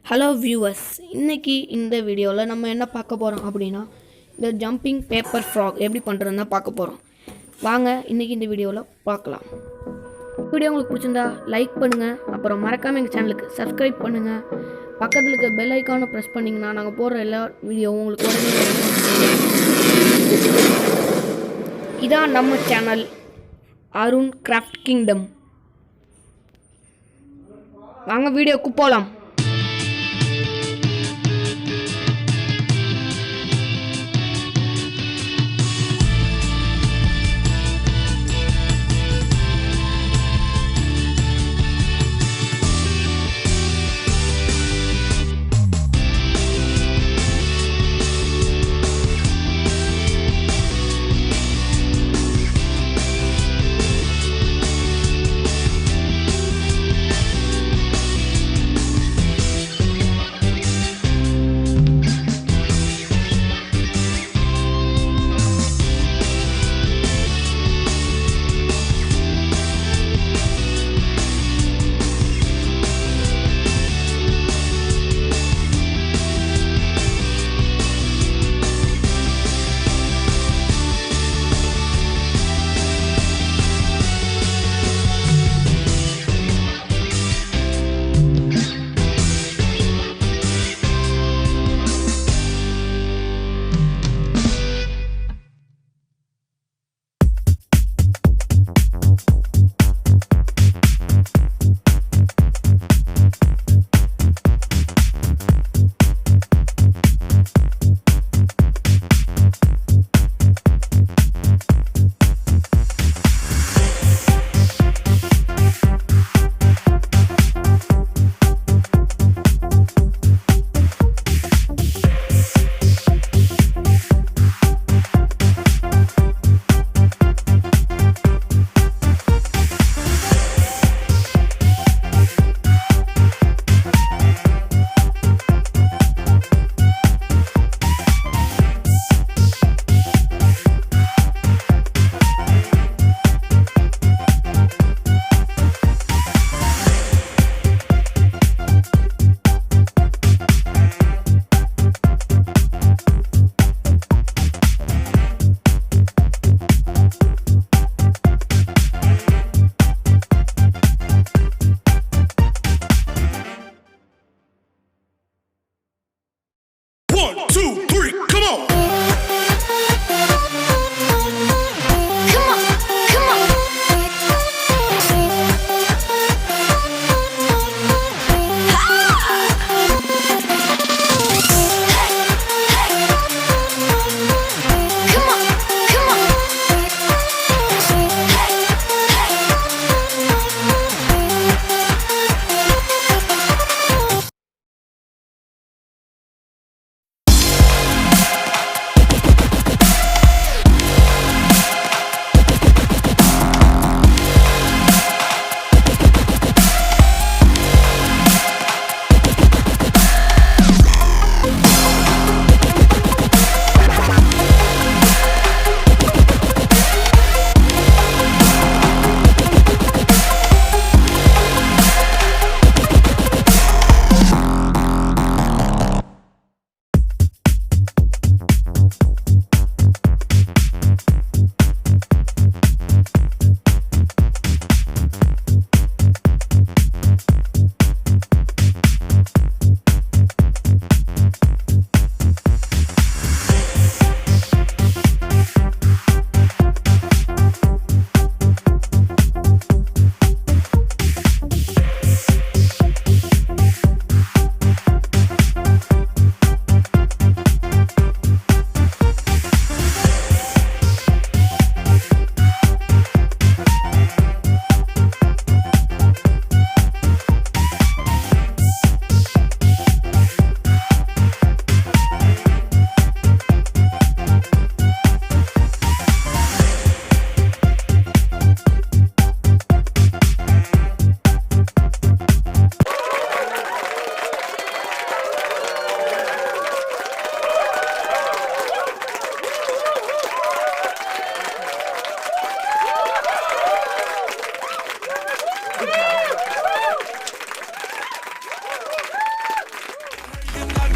Hello viewers, இன்றைக்கி இந்த வீடியோவில் நம்ம என்ன பார்க்க போகிறோம் அப்படின்னா இந்த ஜம்பிங் பேப்பர் ஃப்ராக் எப்படி பண்ணுறதுன்னு தான் பார்க்க போகிறோம். வாங்க இன்றைக்கி இந்த வீடியோவில் பார்க்கலாம். வீடியோ உங்களுக்கு பிடிச்சிருந்தா லைக் பண்ணுங்கள், அப்புறம் மறக்காமல் எங்கள் சேனலுக்கு சப்ஸ்கிரைப் பண்ணுங்கள். பக்கத்தில் இருக்க பெல் ஐக்கானை ப்ரெஸ் பண்ணிங்கன்னா நாங்கள் போடுற எல்லா வீடியோவும் உங்களுக்கு உடனே இதான் நம்ம சேனல் அருண் கிராஃப்ட் கிங்டம். வாங்க வீடியோக்கு போகலாம்.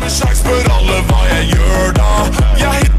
Sharks, but alle var jeg gjør da. Jeg